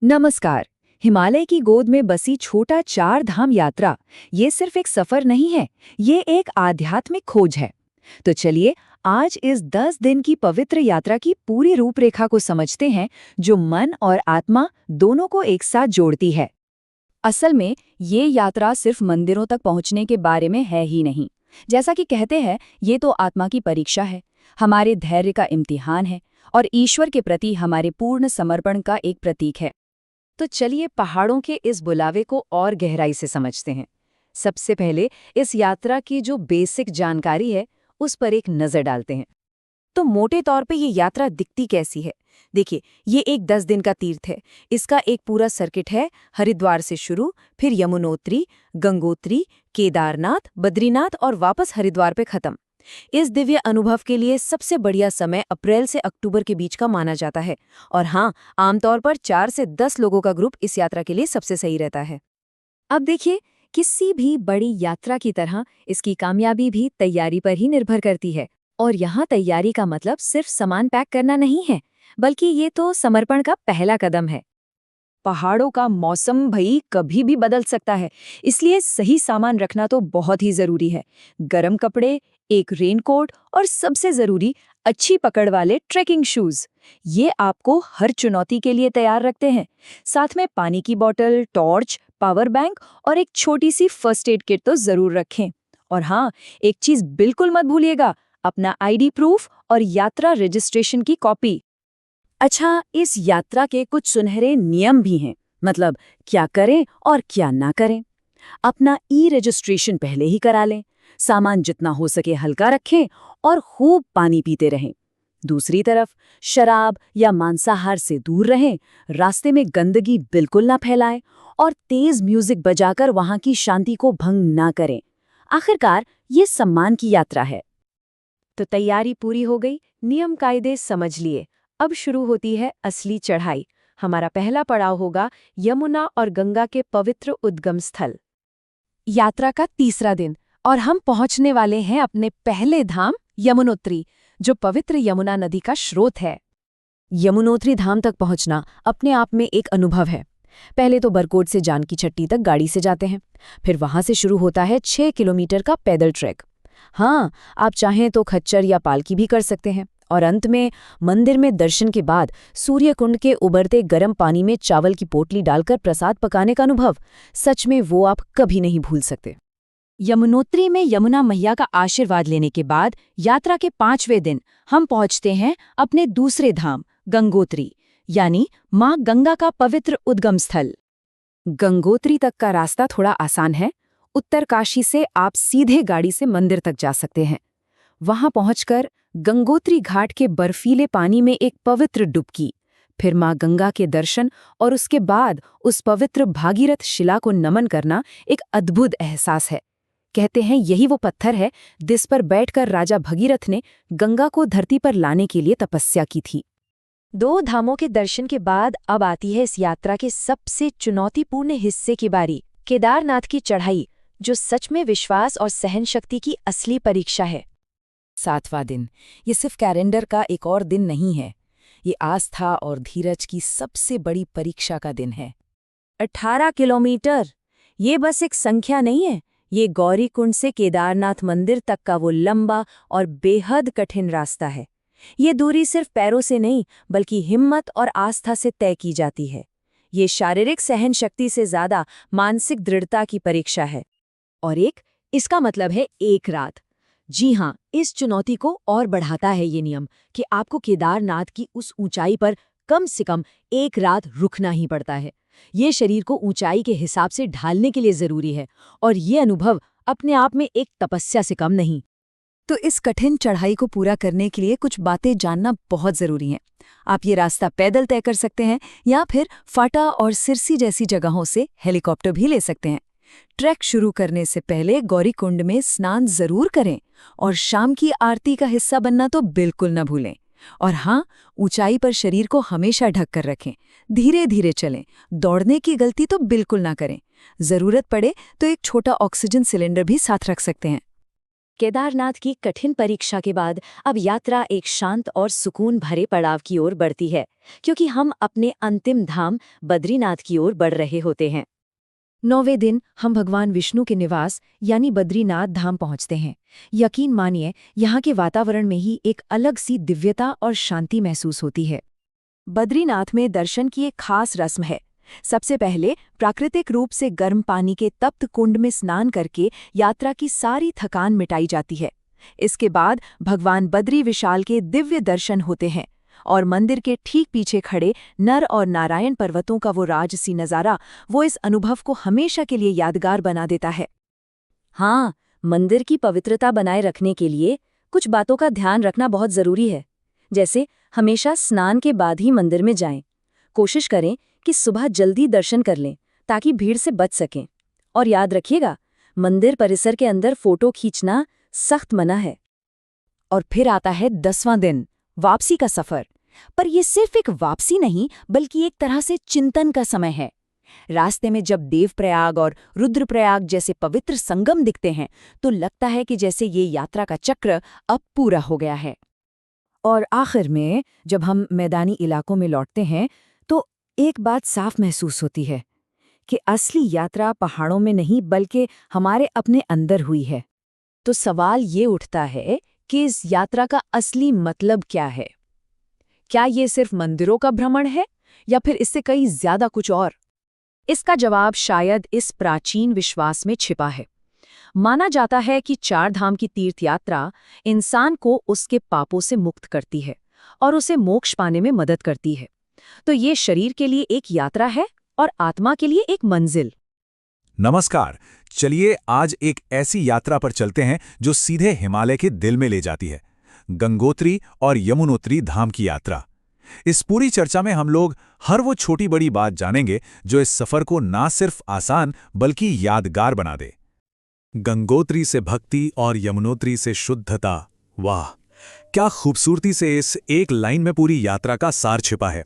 नमस्कार। हिमालय की गोद में बसी छोटा चार धाम यात्रा ये सिर्फ एक सफर नहीं है, ये एक आध्यात्मिक खोज है। तो चलिए आज इस 10 दिन की पवित्र यात्रा की पूरी रूपरेखा को समझते हैं, जो मन और आत्मा दोनों को एक साथ जोड़ती है। असल में ये यात्रा सिर्फ मंदिरों तक पहुंचने के बारे में है ही नहीं। जैसा कि कहते हैं, ये तो आत्मा की परीक्षा है, हमारे धैर्य का इम्तिहान है और ईश्वर के प्रति हमारे पूर्ण समर्पण का एक प्रतीक है। तो चलिए पहाड़ों के इस बुलावे को और गहराई से समझते हैं। सबसे पहले इस यात्रा की जो बेसिक जानकारी है उस पर एक नज़र डालते हैं। तो मोटे तौर पे ये यात्रा दिखती कैसी है? देखिए, ये एक 10 दिन का तीर्थ है। इसका एक पूरा सर्किट है, हरिद्वार से शुरू, फिर यमुनोत्री, गंगोत्री, केदारनाथ, बद्रीनाथ और वापस हरिद्वार पे खत्म। इस दिव्य अनुभव के लिए सबसे बढ़िया समय अप्रैल से अक्टूबर के बीच का माना जाता है। और हाँ, आमतौर पर 4 से 10 लोगों का ग्रुप इस यात्रा के लिए सबसे सही रहता है। अब देखिए, किसी भी बड़ी यात्रा की तरह इसकी कामयाबी भी तैयारी पर ही निर्भर करती है। और यहाँ तैयारी का मतलब सिर्फ सामान पैक करना नहीं है, बल्कि ये तो समर्पण का पहला कदम है। पहाड़ों का मौसम भई कभी भी बदल सकता है, इसलिए सही सामान रखना तो बहुत ही जरूरी है। गर्म कपड़े, एक रेनकोट और सबसे जरूरी अच्छी पकड़ वाले ट्रेकिंग शूज। ये आपको हर चुनौती के लिए तैयार रखते हैं। साथ में पानी की बोतल, टॉर्च, पावर बैंक और एक छोटी सी फर्स्ट एड किट तो जरूर रखें। और हाँ, एक चीज बिल्कुल मत भूलिएगा, अपना आईडी प्रूफ और यात्रा रजिस्ट्रेशन की कॉपी। अच्छा, इस यात्रा के कुछ सुनहरे नियम भी हैं, मतलब क्या करें और क्या ना करें। अपना ई रजिस्ट्रेशन पहले ही करा लें, सामान जितना हो सके हल्का रखें और खूब पानी पीते रहें। दूसरी तरफ शराब या मांसाहार से दूर रहें, रास्ते में गंदगी बिल्कुल ना फैलाएं और तेज म्यूजिक बजाकर वहां की शांति को भंग ना करें। आखिरकार ये सम्मान की यात्रा है। तो तैयारी पूरी हो गई, नियम कायदे समझ लिए। अब शुरू होती है असली चढ़ाई। हमारा पहला पड़ाव होगा यमुना और गंगा के पवित्र उद्गम स्थल। यात्रा का तीसरा दिन और हम पहुंचने वाले हैं अपने पहले धाम यमुनोत्री, जो पवित्र यमुना नदी का स्रोत है। यमुनोत्री धाम तक पहुंचना अपने आप में एक अनुभव है। पहले तो बरकोट से जानकी चट्टी तक गाड़ी से जाते हैं, फिर वहां से शुरू होता है 6 किलोमीटर का पैदल ट्रैक। हाँ, आप चाहें तो खच्चर या पालकी भी कर सकते हैं। और अंत में मंदिर में दर्शन के बाद सूर्य कुंड के उबलते गर्म पानी में चावल की पोटली डालकर प्रसाद पकाने का अनुभव, सच में वो आप कभी नहीं भूल सकते। यमुनोत्री में यमुना मैया का आशीर्वाद लेने के बाद यात्रा के 5वें दिन हम पहुंचते हैं अपने दूसरे धाम गंगोत्री, यानी मां गंगा का पवित्र उद्गम स्थल। गंगोत्री तक का रास्ता थोड़ा आसान है। उत्तरकाशी से आप सीधे गाड़ी से मंदिर तक जा सकते हैं। वहां पहुंचकर गंगोत्री घाट के बर्फीले पानी में एक पवित्र डुबकी, फिर मां गंगा के दर्शन और उसके बाद उस पवित्र भागीरथ शिला को नमन करना एक अद्भुत एहसास है। कहते हैं यही वो पत्थर है जिस पर बैठकर राजा भगीरथ ने गंगा को धरती पर लाने के लिए तपस्या की थी। 2 धामों के दर्शन के बाद अब आती है इस यात्रा के सबसे चुनौतीपूर्ण हिस्से की बारी, केदारनाथ की चढ़ाई, जो सच में विश्वास और सहनशक्ति की असली परीक्षा है। 7वां दिन ये सिर्फ कैलेंडर का एक और दिन नहीं है, ये आस्था और धीरज की सबसे बड़ी परीक्षा का दिन है। 18 किलोमीटर ये बस एक संख्या नहीं है, ये गौरीकुंड से केदारनाथ मंदिर तक का वो लंबा और बेहद कठिन रास्ता है। ये दूरी सिर्फ पैरों से नहीं, बल्कि हिम्मत और आस्था से तय की जाती है। ये शारीरिक सहन शक्ति से ज्यादा मानसिक दृढ़ता की परीक्षा है। और इसका मतलब है एक रात। जी हाँ, इस चुनौती को और बढ़ाता है ये नियम कि आपको केदारनाथ की उस ऊंचाई पर कम से कम एक रात रुकना ही पड़ता है। ये शरीर को ऊंचाई के हिसाब से ढालने के लिए जरूरी है, और ये अनुभव अपने आप में एक तपस्या से कम नहीं। तो इस कठिन चढ़ाई को पूरा करने के लिए कुछ बातें जानना बहुत जरूरी है। आप ये रास्ता पैदल तय कर सकते हैं या फिर फाटा और सिरसी जैसी जगहों से हेलीकॉप्टर भी ले सकते हैं। ट्रैक शुरू करने से पहले गौरीकुंड में स्नान जरूर करें और शाम की आरती का हिस्सा बनना तो बिल्कुल न भूलें। और हाँ, ऊंचाई पर शरीर को हमेशा ढक कर रखें, धीरे धीरे चलें, दौड़ने की गलती तो बिल्कुल ना करें। जरूरत पड़े तो एक छोटा ऑक्सीजन सिलेंडर भी साथ रख सकते हैं। केदारनाथ की कठिन परीक्षा के बाद अब यात्रा एक शांत और सुकून भरे पड़ाव की ओर बढ़ती है, क्योंकि हम अपने अंतिम धाम बद्रीनाथ की ओर बढ़ रहे होते हैं। 9वें दिन हम भगवान विष्णु के निवास यानी बद्रीनाथ धाम पहुंचते हैं। यकीन मानिए, यहाँ के वातावरण में ही एक अलग सी दिव्यता और शांति महसूस होती है। बद्रीनाथ में दर्शन की एक खास रस्म है। सबसे पहले प्राकृतिक रूप से गर्म पानी के तप्त कुंड में स्नान करके यात्रा की सारी थकान मिटाई जाती है। इसके बाद भगवान बद्री विशाल के दिव्य दर्शन होते हैं और मंदिर के ठीक पीछे खड़े नर और नारायण पर्वतों का वो राजसी नज़ारा, वो इस अनुभव को हमेशा के लिए यादगार बना देता है। हाँ, मंदिर की पवित्रता बनाए रखने के लिए कुछ बातों का ध्यान रखना बहुत जरूरी है। जैसे हमेशा स्नान के बाद ही मंदिर में जाएं। कोशिश करें कि सुबह जल्दी दर्शन कर लें ताकि भीड़ से बच सकें। और याद रखिएगा, मंदिर परिसर के अंदर फोटो खींचना सख्त मना है। और फिर आता है 10वां दिन, वापसी का सफर। पर ये सिर्फ एक वापसी नहीं, बल्कि एक तरह से चिंतन का समय है। रास्ते में जब देवप्रयाग और रुद्रप्रयाग जैसे पवित्र संगम दिखते हैं, तो लगता है कि जैसे ये यात्रा का चक्र अब पूरा हो गया है। और आखिर में जब हम मैदानी इलाकों में लौटते हैं, तो एक बात साफ महसूस होती है कि असली यात्रा पहाड़ों में नहीं, बल्कि हमारे अपने अंदर हुई है। तो सवाल ये उठता है कि इस यात्रा का असली मतलब क्या है? क्या ये सिर्फ मंदिरों का भ्रमण है, या फिर इससे कई ज्यादा कुछ और? इसका जवाब शायद इस प्राचीन विश्वास में छिपा है। माना जाता है कि 4 धाम की तीर्थ यात्रा इंसान को उसके पापों से मुक्त करती है और उसे मोक्ष पाने में मदद करती है। तो ये शरीर के लिए एक यात्रा है और आत्मा के लिए एक मंजिल। नमस्कार, चलिए आज एक ऐसी यात्रा पर चलते हैं जो सीधे हिमालय के दिल में ले जाती है, गंगोत्री और यमुनोत्री धाम की यात्रा। इस पूरी चर्चा में हम लोग हर वो छोटी बड़ी बात जानेंगे जो इस सफर को ना सिर्फ आसान बल्कि यादगार बना दे। गंगोत्री से भक्ति और यमुनोत्री से शुद्धता। वाह, क्या खूबसूरती से इस एक लाइन में पूरी यात्रा का सार छिपा है।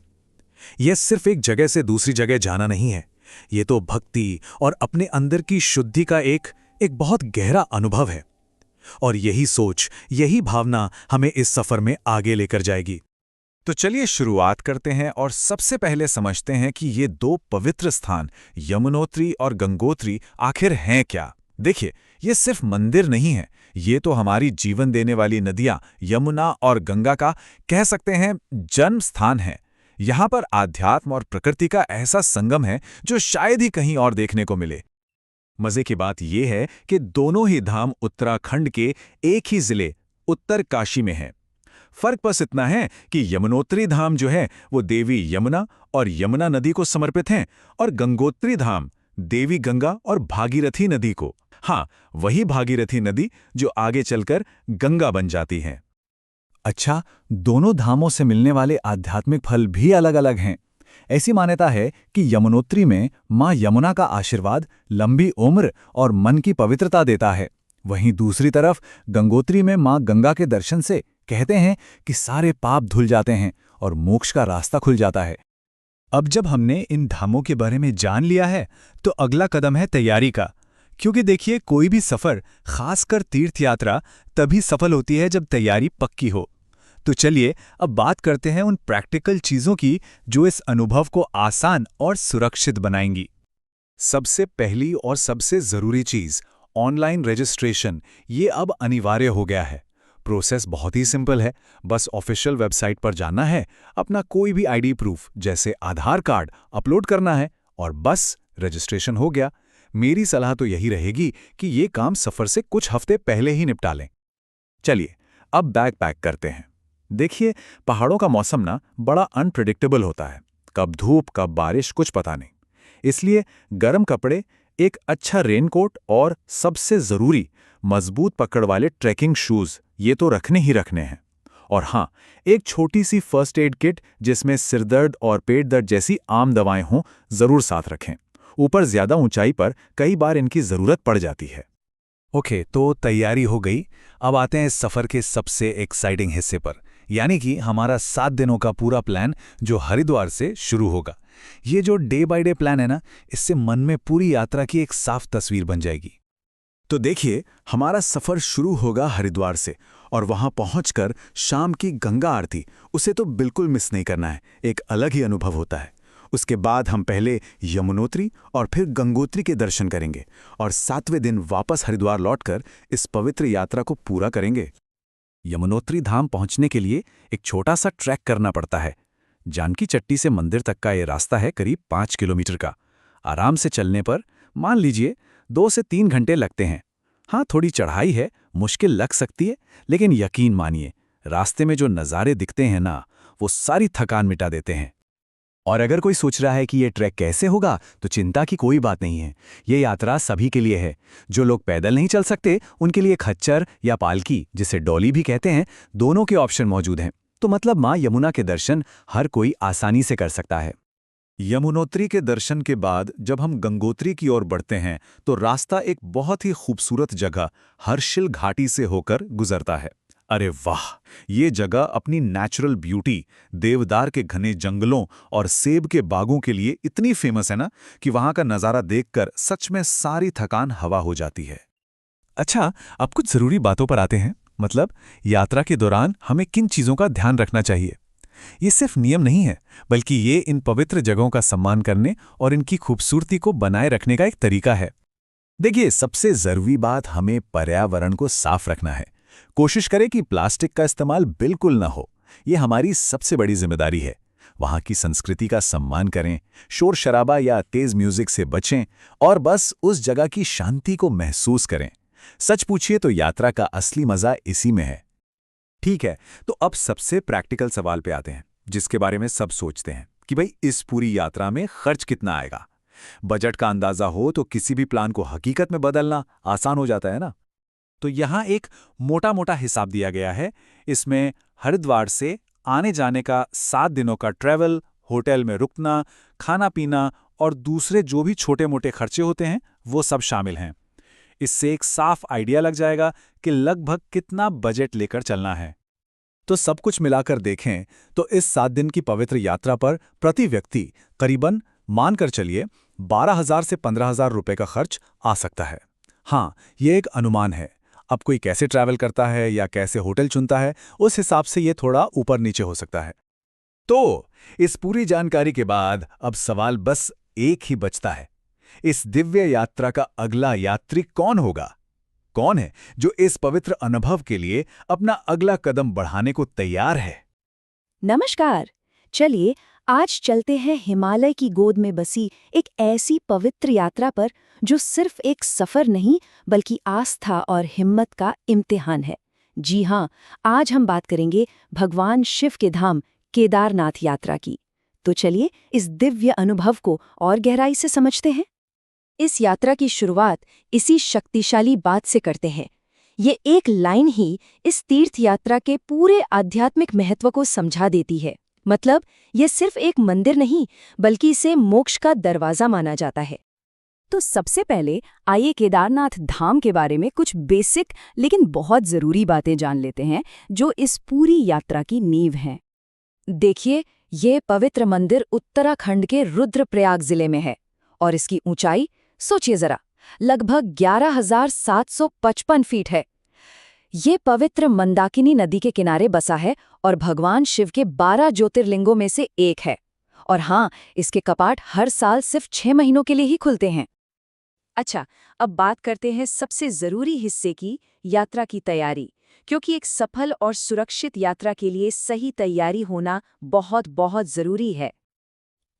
यह सिर्फ एक जगह से दूसरी जगह जाना नहीं है, ये तो भक्ति और अपने अंदर की शुद्धि का एक बहुत गहरा अनुभव है। और यही सोच, यही भावना हमें इस सफर में आगे लेकर जाएगी। तो चलिए शुरुआत करते हैं और सबसे पहले समझते हैं कि ये 2 पवित्र स्थान यमुनोत्री और गंगोत्री आखिर हैं क्या। देखिए, ये सिर्फ मंदिर नहीं है, ये तो हमारी जीवन देने वाली नदियां यमुना और गंगा का कह सकते हैं जन्म स्थान है। यहाँ पर आध्यात्म और प्रकृति का ऐसा संगम है जो शायद ही कहीं और देखने को मिले। मजे की बात यह है कि दोनों ही धाम उत्तराखंड के एक ही जिले उत्तर काशी में है। फर्क बस इतना है कि यमुनोत्री धाम जो है वो देवी यमुना और यमुना नदी को समर्पित हैं, और गंगोत्री धाम देवी गंगा और भागीरथी नदी को। हाँ, वही भागीरथी नदी जो आगे चलकर गंगा बन जाती है। अच्छा, दोनों धामों से मिलने वाले आध्यात्मिक फल भी अलग अलग हैं। ऐसी मान्यता है कि यमुनोत्री में माँ यमुना का आशीर्वाद लंबी उम्र और मन की पवित्रता देता है। वहीं दूसरी तरफ गंगोत्री में माँ गंगा के दर्शन से कहते हैं कि सारे पाप धुल जाते हैं और मोक्ष का रास्ता खुल जाता है। अब जब हमने इन धामों के बारे में जान लिया है, तो अगला कदम है तैयारी का। क्योंकि देखिए, कोई भी सफर, खासकर तीर्थ यात्रा, तभी सफल होती है जब तैयारी पक्की हो। तो चलिए अब बात करते हैं उन प्रैक्टिकल चीजों की जो इस अनुभव को आसान और सुरक्षित बनाएंगी। सबसे पहली और सबसे जरूरी चीज, ऑनलाइन रजिस्ट्रेशन। ये अब अनिवार्य हो गया है। प्रोसेस बहुत ही सिंपल है, बस ऑफिशियल वेबसाइट पर जाना है, अपना कोई भी आईडी प्रूफ जैसे आधार कार्ड अपलोड करना है और बस रजिस्ट्रेशन हो गया। मेरी सलाह तो यही रहेगी कि ये काम सफर से कुछ हफ्ते पहले ही निपटा लें। चलिए अब बैग पैक करते हैं। देखिए, पहाड़ों का मौसम ना बड़ा अनप्रेडिक्टेबल होता है, कब धूप कब बारिश कुछ पता नहीं। इसलिए गर्म कपड़े, एक अच्छा रेनकोट और सबसे जरूरी मजबूत पकड़ वाले ट्रैकिंग शूज, ये तो रखने ही रखने हैं। और हाँ, एक छोटी सी फर्स्ट एड किट जिसमें सिरदर्द और पेट दर्द जैसी आम दवाएं हों, जरूर साथ रखें। ऊपर ज्यादा ऊंचाई पर कई बार इनकी जरूरत पड़ जाती है। ओके, तो तैयारी हो गई। अब आते हैं इस सफर के सबसे एक्साइटिंग हिस्से पर, यानी कि हमारा 7 दिनों का पूरा प्लान जो हरिद्वार से शुरू होगा। ये जो डे बाय डे प्लान है ना, इससे मन में पूरी यात्रा की एक साफ तस्वीर बन जाएगी। तो देखिए, हमारा सफर शुरू होगा हरिद्वार से और वहां पहुंचकर शाम की गंगा आरती, उसे तो बिल्कुल मिस नहीं करना है। एक अलग ही अनुभव होता है। उसके बाद हम पहले यमुनोत्री और फिर गंगोत्री के दर्शन करेंगे और 7वें दिन वापस हरिद्वार लौटकर इस पवित्र यात्रा को पूरा करेंगे। यमुनोत्री धाम पहुंचने के लिए एक छोटा सा ट्रैक करना पड़ता है। जानकी चट्टी से मंदिर तक का ये रास्ता है करीब 5 किलोमीटर का। आराम से चलने पर मान लीजिए 2 से 3 घंटे लगते हैं। हाँ, थोड़ी चढ़ाई है, मुश्किल लग सकती है, लेकिन यकीन मानिए, रास्ते में जो नज़ारे दिखते हैं ना, वो सारी थकान मिटा देते हैं। और अगर कोई सोच रहा है कि ये ट्रैक कैसे होगा, तो चिंता की कोई बात नहीं है। ये यात्रा सभी के लिए है। जो लोग पैदल नहीं चल सकते, उनके लिए खच्चर या पालकी, जिसे डोली भी कहते हैं, दोनों के ऑप्शन मौजूद हैं। तो मतलब माँ यमुना के दर्शन हर कोई आसानी से कर सकता है। यमुनोत्री के दर्शन के बाद जब हम गंगोत्री की ओर बढ़ते हैं, तो रास्ता एक बहुत ही खूबसूरत जगह हर्षिल घाटी से होकर गुजरता है। अरे वाह! ये जगह अपनी नेचुरल ब्यूटी, देवदार के घने जंगलों और सेब के बागों के लिए इतनी फेमस है ना, कि वहां का नज़ारा देखकर सच में सारी थकान हवा हो जाती है। अच्छा, अब कुछ ज़रूरी बातों पर आते हैं। मतलब, यात्रा के दौरान हमें किन चीज़ों का ध्यान रखना चाहिए। ये सिर्फ नियम नहीं है, बल्कि ये इन पवित्र जगहों का सम्मान करने और इनकी खूबसूरती को बनाए रखने का एक तरीका है। देखिए, सबसे ज़रूरी बात, हमें पर्यावरण को साफ रखना है। कोशिश करें कि प्लास्टिक का इस्तेमाल बिल्कुल ना हो। ये हमारी सबसे बड़ी जिम्मेदारी है। वहाँ की संस्कृति का सम्मान करें, शोर शराबा या तेज म्यूजिक से बचें और बस उस जगह की शांति को महसूस करें। सच पूछिए तो यात्रा का असली मजा इसी में है। ठीक है, तो अब सबसे प्रैक्टिकल सवाल पे आते हैं, जिसके बारे में सब सोचते हैं कि भाई इस पूरी यात्रा में खर्च कितना आएगा। बजट का अंदाजा हो तो किसी भी प्लान को हकीकत में बदलना आसान हो जाता है ना। तो यहाँ एक मोटा मोटा हिसाब दिया गया है। इसमें हरिद्वार से आने जाने का 7 दिनों का ट्रैवल, होटल में रुकना, खाना पीना और दूसरे जो भी छोटे मोटे खर्चे होते हैं, वो सब शामिल हैं। इससे एक साफ आइडिया लग जाएगा कि लगभग कितना बजट लेकर चलना है। तो सब कुछ मिलाकर देखें तो इस 7 दिन की पवित्र यात्रा पर प्रति व्यक्ति करीबन, मानकर चलिए, 12,000 से 15,000 रुपए का खर्च आ सकता है। हाँ, ये एक अनुमान है। अब कोई कैसे ट्रैवल करता है या कैसे होटल चुनता है, उस हिसाब से ये थोड़ा ऊपर नीचे हो सकता है। तो इस पूरी जानकारी के बाद अब सवाल बस एक ही बचता है। इस दिव्य यात्रा का अगला यात्री कौन होगा? कौन है जो इस पवित्र अनुभव के लिए अपना अगला कदम बढ़ाने को तैयार है? नमस्कार। चलिए आज चलते हैं हिमालय की गोद में बसी एक ऐसी पवित्र यात्रा पर जो सिर्फ एक सफर नहीं बल्कि आस्था और हिम्मत का इम्तिहान है। जी हाँ, आज हम बात करेंगे भगवान शिव के धाम केदारनाथ यात्रा की। तो चलिए इस दिव्य अनुभव को और गहराई से समझते हैं। इस यात्रा की शुरुआत इसी शक्तिशाली बात से करते हैं। ये एक लाइन ही इस तीर्थ यात्रा के पूरे आध्यात्मिक महत्व को समझा देती है। मतलब, ये सिर्फ एक मंदिर नहीं बल्कि इसे मोक्ष का दरवाजा माना जाता है। तो सबसे पहले आइए केदारनाथ धाम के बारे में कुछ बेसिक लेकिन बहुत जरूरी बातें जान लेते हैं, जो इस पूरी यात्रा की नींव हैं। देखिए, ये पवित्र मंदिर उत्तराखंड के रुद्रप्रयाग जिले में है और इसकी ऊंचाई सोचिए जरा, लगभग 11,755 फीट है। ये पवित्र मंदाकिनी नदी के किनारे बसा है और भगवान शिव के 12 ज्योतिर्लिंगों में से एक है। और हाँ, इसके कपाट हर साल सिर्फ 6 महीनों के लिए ही खुलते हैं। अच्छा, अब बात करते हैं सबसे जरूरी हिस्से की, यात्रा की तैयारी। क्योंकि एक सफल और सुरक्षित यात्रा के लिए सही तैयारी होना बहुत बहुत जरूरी है।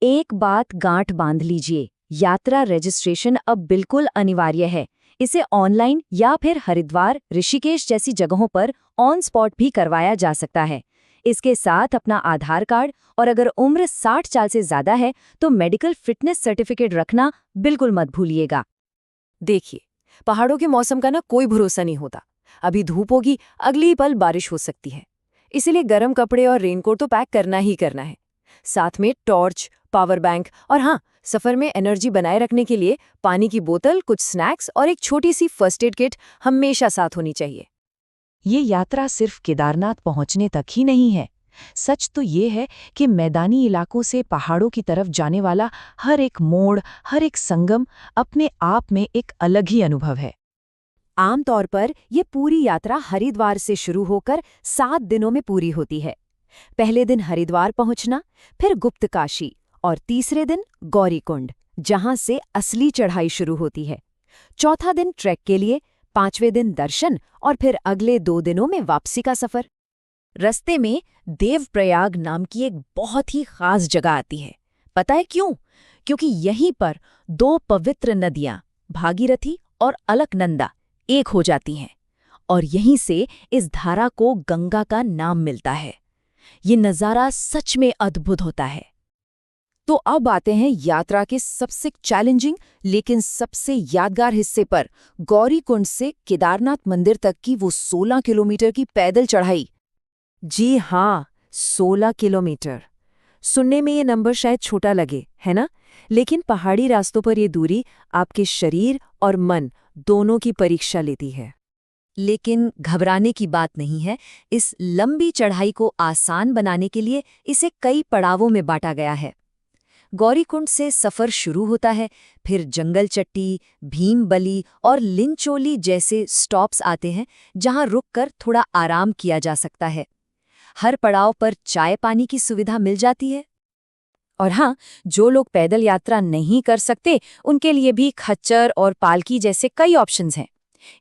एक बात गांठ बांध लीजिए, यात्रा रजिस्ट्रेशन अब बिल्कुल अनिवार्य है। इसे ऑनलाइन या फिर हरिद्वार, ऋषिकेश जैसी जगहों पर ऑन स्पॉट भी करवाया जा सकता है। इसके साथ अपना आधार कार्ड और अगर उम्र 60 साल से ज्यादा है तो मेडिकल फिटनेस सर्टिफिकेट रखना बिल्कुल मत भूलिएगा। देखिए, पहाड़ों के मौसम का ना कोई भरोसा नहीं होता। अभी धूप होगी, अगली ही पल बारिश हो सकती है। इसीलिए गर्म कपड़े और रेनकोट तो पैक करना ही करना है। साथ में टॉर्च, पावर बैंक और हाँ, सफर में एनर्जी बनाए रखने के लिए पानी की बोतल, कुछ स्नैक्स और एक छोटी सी फर्स्ट एड किट हमेशा साथ होनी चाहिए। ये यात्रा सिर्फ केदारनाथ पहुंचने तक ही नहीं है। सच तो ये है कि मैदानी इलाकों से पहाड़ों की तरफ जाने वाला हर एक मोड़, हर एक संगम अपने आप में एक अलग ही अनुभव है। आमतौर पर ये पूरी यात्रा हरिद्वार से शुरू होकर 7 दिनों में पूरी होती है। पहले दिन हरिद्वार पहुंचना, फिर गुप्तकाशी और तीसरे दिन गौरीकुंड, जहां से असली चढ़ाई शुरू होती है। चौथा दिन ट्रैक के लिए, 5वें दिन दर्शन और फिर अगले 2 दिनों में वापसी का सफर। रस्ते में देवप्रयाग नाम की एक बहुत ही खास जगह आती है। पता है क्यों? क्योंकि यहीं पर 2 पवित्र नदियां भागीरथी और अलकनंदा एक हो जाती हैं और यहीं से इस धारा को गंगा का नाम मिलता है। ये नज़ारा सच में अद्भुत होता है। तो अब आते हैं यात्रा के सबसे चैलेंजिंग लेकिन सबसे यादगार हिस्से पर, गौरीकुंड से केदारनाथ मंदिर तक की वो 16 किलोमीटर की पैदल चढ़ाई। जी हाँ, 16 किलोमीटर। सुनने में ये नंबर शायद छोटा लगे, है ना? लेकिन पहाड़ी रास्तों पर ये दूरी आपके शरीर और मन दोनों की परीक्षा लेती है। लेकिन घबराने की बात नहीं है। इस लंबी चढ़ाई को आसान बनाने के लिए इसे कई पड़ावों में बांटा गया है। गौरीकुंड से सफ़र शुरू होता है, फिर जंगल चट्टी, भीमबली और लिंचोली जैसे स्टॉप्स आते हैं जहां रुककर थोड़ा आराम किया जा सकता है। हर पड़ाव पर चाय पानी की सुविधा मिल जाती है। और हाँ, जो लोग पैदल यात्रा नहीं कर सकते उनके लिए भी खच्चर और पालकी जैसे कई ऑप्शंस हैं।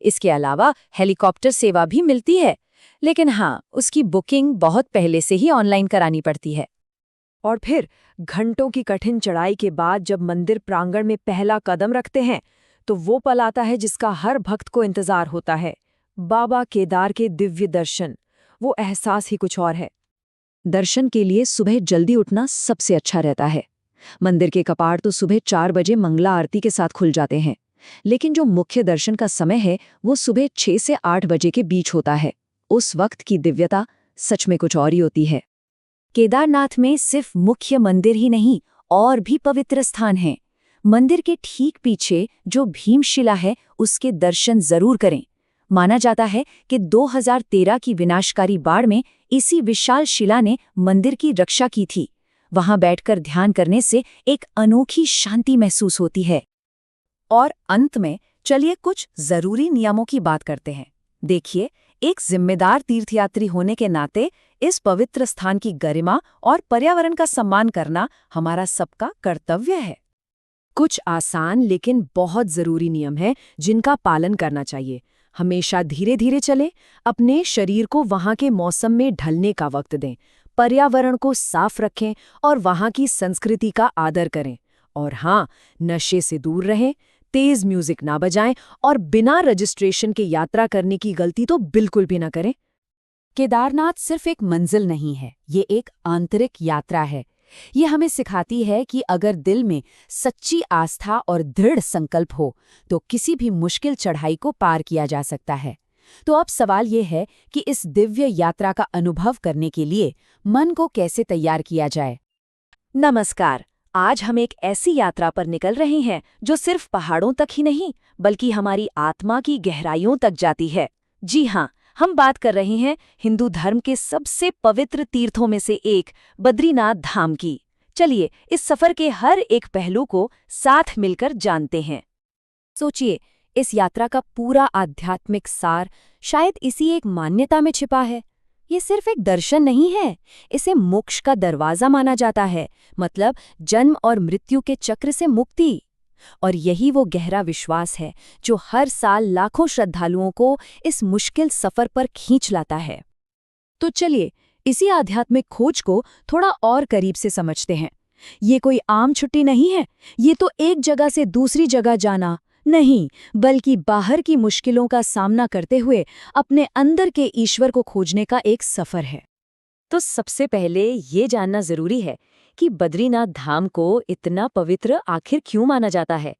इसके अलावा हेलीकॉप्टर सेवा भी मिलती है, लेकिन हाँ, उसकी बुकिंग बहुत पहले से ही ऑनलाइन करानी पड़ती है। और फिर घंटों की कठिन चढ़ाई के बाद जब मंदिर प्रांगण में पहला कदम रखते हैं, तो वो पल आता है जिसका हर भक्त को इंतजार होता है। बाबा केदार के दिव्य दर्शन। वो एहसास ही कुछ और है। दर्शन के लिए सुबह जल्दी उठना सबसे अच्छा रहता है। मंदिर के कपाट तो सुबह 4 बजे मंगला आरती के साथ खुल जाते हैं, लेकिन जो मुख्य दर्शन का समय है वो सुबह 6 से 8 बजे के बीच होता है। उस वक्त की दिव्यता सच में कुछ और ही होती है। केदारनाथ में सिर्फ मुख्य मंदिर ही नहीं, और भी पवित्र स्थान हैं। मंदिर के ठीक पीछे जो भीमशिला है, उसके दर्शन जरूर करें। माना जाता है कि 2013 की विनाशकारी बाढ़ में इसी विशाल शिला ने मंदिर की रक्षा की थी। वहां बैठकर ध्यान करने से एक अनोखी शांति महसूस होती है। और अंत में चलिए कुछ जरूरी नियमों की बात करते हैं। देखिए, एक जिम्मेदार तीर्थयात्री होने के नाते इस पवित्र स्थान की गरिमा और पर्यावरण का सम्मान करना हमारा सबका कर्तव्य है। कुछ आसान लेकिन बहुत जरूरी नियम हैं जिनका पालन करना चाहिए। हमेशा धीरे धीरे चलें, अपने शरीर को वहां के मौसम में ढलने का वक्त दें, पर्यावरण को साफ रखें और वहां की संस्कृति का आदर करें। और हाँ, नशे से दूर रहें, तेज म्यूजिक ना बजाएं और बिना रजिस्ट्रेशन के यात्रा करने की गलती तो बिल्कुल भी ना करें। केदारनाथ सिर्फ एक मंजिल नहीं है, ये एक आंतरिक यात्रा है। ये हमें सिखाती है कि अगर दिल में सच्ची आस्था और दृढ़ संकल्प हो तो किसी भी मुश्किल चढ़ाई को पार किया जा सकता है। तो अब सवाल ये है कि इस दिव्य यात्रा का अनुभव करने के लिए मन को कैसे तैयार किया जाए। नमस्कार, आज हम एक ऐसी यात्रा पर निकल रहे हैं जो सिर्फ पहाड़ों तक ही नहीं बल्कि हमारी आत्मा की गहराइयों तक जाती है। जी हाँ, हम बात कर रहे हैं हिंदू धर्म के सबसे पवित्र तीर्थों में से एक बद्रीनाथ धाम की। चलिए इस सफर के हर एक पहलू को साथ मिलकर जानते हैं। सोचिए, इस यात्रा का पूरा आध्यात्मिक सार शायद इसी एक मान्यता में छिपा है। ये सिर्फ एक दर्शन नहीं है, इसे मोक्ष का दरवाजा माना जाता है, मतलब जन्म और मृत्यु के चक्र से मुक्ति। और यही वो गहरा विश्वास है जो हर साल लाखों श्रद्धालुओं को इस मुश्किल सफर पर खींच लाता है। तो चलिए इसी आध्यात्मिक खोज को थोड़ा और करीब से समझते हैं। ये कोई आम छुट्टी नहीं है, ये तो एक जगह से दूसरी जगह जाना नहीं, बल्कि बाहर की मुश्किलों का सामना करते हुए अपने अंदर के ईश्वर को खोजने का एक सफर है। तो सबसे पहले ये जानना जरूरी है कि बद्रीनाथ धाम को इतना पवित्र आखिर क्यों माना जाता है।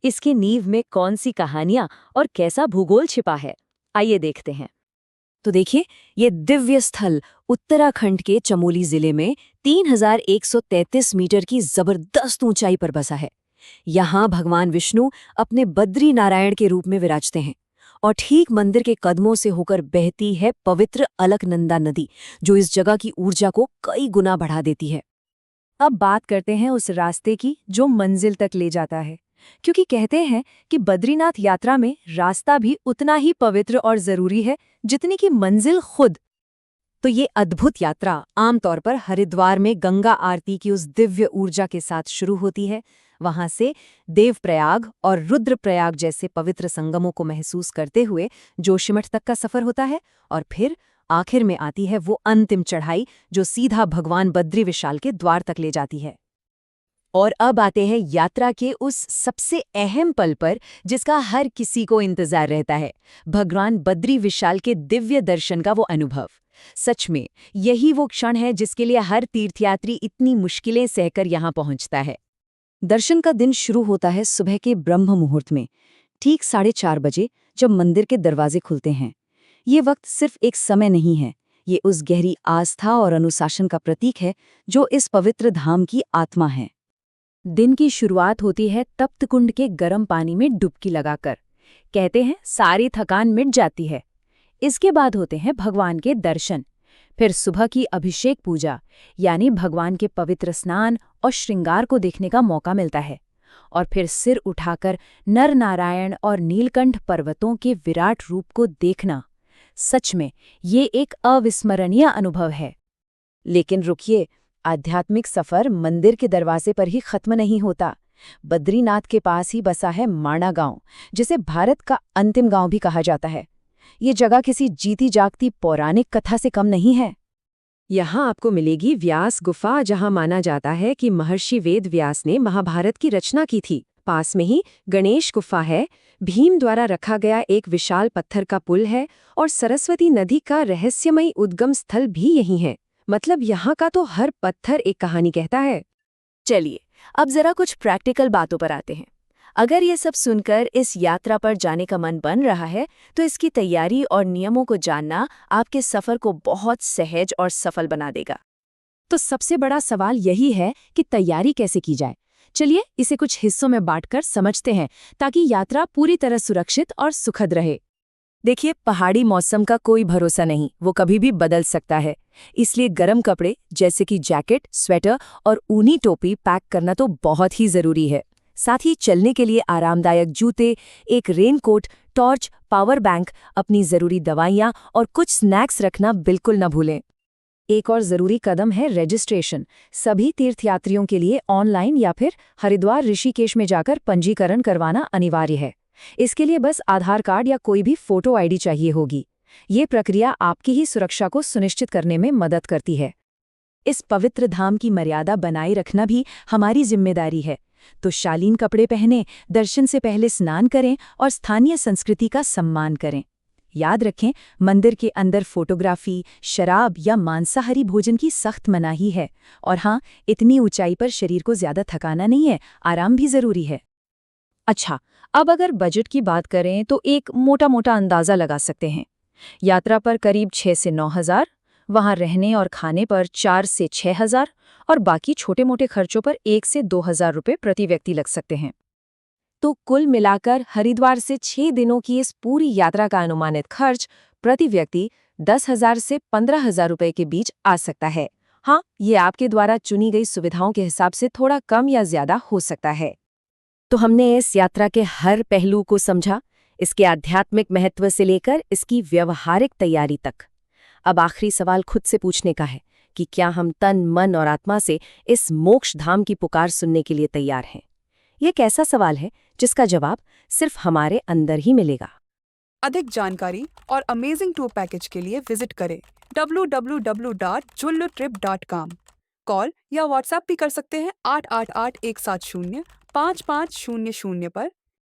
इसकी नींव में कौन सी कहानियां और कैसा भूगोल छिपा है, आइए देखते हैं। तो देखिए, ये दिव्य स्थल उत्तराखंड के चमोली जिले में 3133 मीटर की जबरदस्त ऊंचाई पर बसा है। यहाँ भगवान विष्णु अपने बद्री नारायण के रूप में विराजते हैं और ठीक मंदिर के कदमों से होकर बहती है पवित्र अलकनंदा नदी, जो इस जगह की ऊर्जा को कई गुना बढ़ा देती है। अब बात करते हैं उस रास्ते की जो मंजिल तक ले जाता है। क्योंकि कहते हैं कि बद्रीनाथ यात्रा में रास्ता भी उतना ही पवित्र और जरूरी है जितनी कि मंजिल खुद। तो ये अद्भुत यात्रा आमतौर पर हरिद्वार में गंगा आरती की उस दिव्य ऊर्जा के साथ शुरू होती है। वहां से देवप्रयाग और रुद्रप्रयाग जैसे पवित्र संगमों को महसूस करते हुए जोशीमठ तक का सफर होता है, और फिर आखिर में आती है वो अंतिम चढ़ाई जो सीधा भगवान बद्री विशाल के द्वार तक ले जाती है। और अब आते हैं यात्रा के उस सबसे अहम पल पर जिसका हर किसी को इंतजार रहता है, भगवान बद्री विशाल के दिव्य दर्शन का वो अनुभव। सच में यही वो क्षण है जिसके लिए हर तीर्थयात्री इतनी मुश्किलें सहकर यहाँ पहुँचता है। दर्शन का दिन शुरू होता है सुबह के ब्रह्म मुहूर्त में, ठीक 4:30 बजे, जब मंदिर के दरवाजे खुलते हैं। ये वक्त सिर्फ एक समय नहीं है, ये उस गहरी आस्था और अनुशासन का प्रतीक है जो इस पवित्र धाम की आत्मा है। दिन की शुरुआत होती है तप्त कुंड के गर्म पानी में डुबकी लगाकर। कहते हैं सारी थकान मिट जाती है। इसके बाद होते हैं भगवान के दर्शन, फिर सुबह की अभिषेक पूजा यानी भगवान के पवित्र स्नान और श्रृंगार को देखने का मौका मिलता है, और फिर सिर उठाकर नर नारायण और नीलकंठ पर्वतों के विराट रूप को देखना। सच में ये एक अविस्मरणीय अनुभव है। लेकिन रुकिए, आध्यात्मिक सफर मंदिर के दरवाजे पर ही खत्म नहीं होता। बद्रीनाथ के पास ही बसा है माणा गांव, जिसे भारत का अंतिम गांव भी कहा जाता है। ये जगह किसी जीती जागती पौराणिक कथा से कम नहीं है। यहाँ आपको मिलेगी व्यास गुफा, जहाँ माना जाता है कि महर्षि वेद व्यास ने महाभारत की रचना की थी। पास में ही गणेश गुफा है, भीम द्वारा रखा गया एक विशाल पत्थर का पुल है, और सरस्वती नदी का रहस्यमयी उद्गम स्थल भी यही है। मतलब यहाँ का तो हर पत्थर एक कहानी कहता है। चलिए अब जरा कुछ प्रैक्टिकल बातों पर आते हैं। अगर ये सब सुनकर इस यात्रा पर जाने का मन बन रहा है, तो इसकी तैयारी और नियमों को जानना आपके सफर को बहुत सहज और सफल बना देगा। तो सबसे बड़ा सवाल यही है कि तैयारी कैसे की जाए। चलिए इसे कुछ हिस्सों में बांटकर समझते हैं, ताकि यात्रा पूरी तरह सुरक्षित और सुखद रहे। देखिए, पहाड़ी मौसम का कोई भरोसा नहीं, वो कभी भी बदल सकता है। इसलिए गर्म कपड़े जैसे कि जैकेट, स्वेटर और ऊनी टोपी पैक करना तो बहुत ही जरूरी है। साथ ही चलने के लिए आरामदायक जूते, एक रेनकोट, टॉर्च, पावर बैंक, अपनी जरूरी दवाइयाँ और कुछ स्नैक्स रखना बिल्कुल न भूलें। एक और जरूरी कदम है रजिस्ट्रेशन। सभी तीर्थयात्रियों के लिए ऑनलाइन या फिर हरिद्वार ऋषिकेश में जाकर पंजीकरण करवाना अनिवार्य है। इसके लिए बस आधार कार्ड या कोई भी फोटो आईडी चाहिए होगी। ये प्रक्रिया आपकी ही सुरक्षा को सुनिश्चित करने में मदद करती है। इस पवित्र धाम की मर्यादा बनाए रखना भी हमारी जिम्मेदारी है। तो शालीन कपड़े पहनें, दर्शन से पहले स्नान करें और स्थानीय संस्कृति का सम्मान करें। याद रखें, मंदिर के अंदर फोटोग्राफी, शराब या मांसाहारी भोजन की सख्त मनाही है। और हाँ, इतनी ऊंचाई पर शरीर को ज्यादा थकाना नहीं है, आराम भी जरूरी है। अच्छा, अब अगर बजट की बात करें तो एक मोटा अंदाजा लगा सकते हैं। यात्रा पर करीब 6 से 9 हज़ार, वहाँ रहने और खाने पर 4 से 6 हज़ार, और बाकी छोटे मोटे खर्चों पर 1 से 2 हज़ार रुपये प्रति व्यक्ति लग सकते हैं। तो कुल मिलाकर हरिद्वार से 6 दिनों की इस पूरी यात्रा का अनुमानित खर्च प्रति व्यक्ति 10,000 से 15,000 रुपये के बीच आ सकता है। हाँ, ये आपके द्वारा चुनी गई सुविधाओं के हिसाब से थोड़ा कम या ज्यादा हो सकता है। तो हमने इस यात्रा के हर पहलू को समझा, इसके आध्यात्मिक महत्व से लेकर इसकी व्यवहारिक तैयारी तक। अब आखिरी सवाल खुद से पूछने का है कि क्या हम तन, मन और आत्मा से इस मोक्ष धाम की पुकार सुनने के लिए तैयार हैं? यह एक ऐसा सवाल है जिसका जवाब सिर्फ हमारे अंदर ही मिलेगा। अधिक जानकारी और अमेजिंग टूर पैकेज के लिए विजिट करें www.jullutrip.com। कॉल या व्हाट्सएप भी कर सकते हैं 888-170-5500 पर।